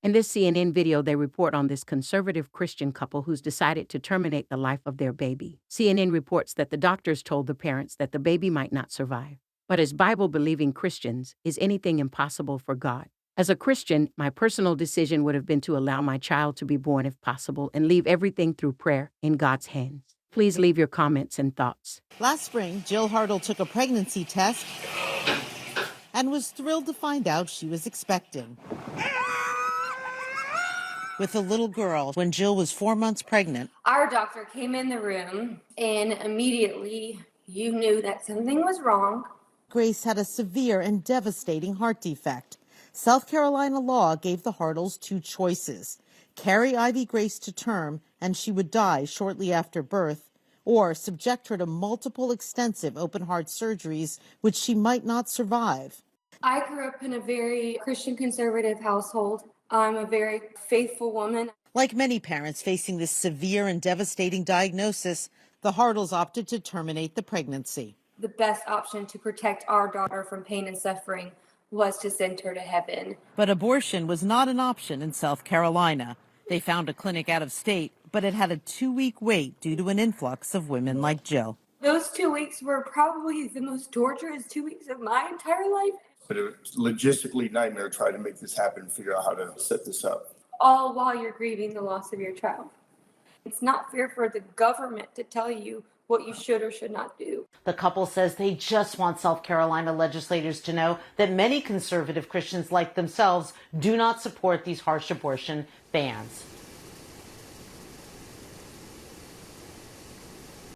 In this CNN video, they report on this conservative Christian couple who's decided to terminate the life of their baby. CNN reports that the doctors told the parents that the baby might not survive. But as Bible-believing Christians, is anything impossible for God? As a Christian, my personal decision would have been to allow my child to be born if possible and leave everything through prayer in God's hands. Please leave your comments and thoughts. Last spring, Jill Hartle took a pregnancy test and was thrilled to find out she was expecting. With a little girl, when Jill was 4 months pregnant, our doctor came in the room and immediately you knew that something was wrong. Grace had a severe and devastating heart defect. South Carolina law gave the Hartles two choices: carry Ivy Grace to term and she would die shortly after birth, or subject her to multiple extensive open heart surgeries, which she might not survive. I grew up in a very Christian conservative household. I'm a very faithful woman. Like many parents facing this severe and devastating diagnosis, the Hartles opted to terminate the pregnancy. The best option to protect our daughter from pain and suffering was to send her to heaven. But abortion was not an option in South Carolina. They found a clinic out of state, but it had a 2-week wait due to an influx of women like Jill. Those 2 weeks were probably the most torturous 2 weeks of my entire life. But it was logistically nightmare trying to make this happen, figure out how to set this up. All while you're grieving the loss of your child. It's not fair for the government to tell you what you should or should not do. The couple says they just want South Carolina legislators to know that many conservative Christians like themselves do not support these harsh abortion bans.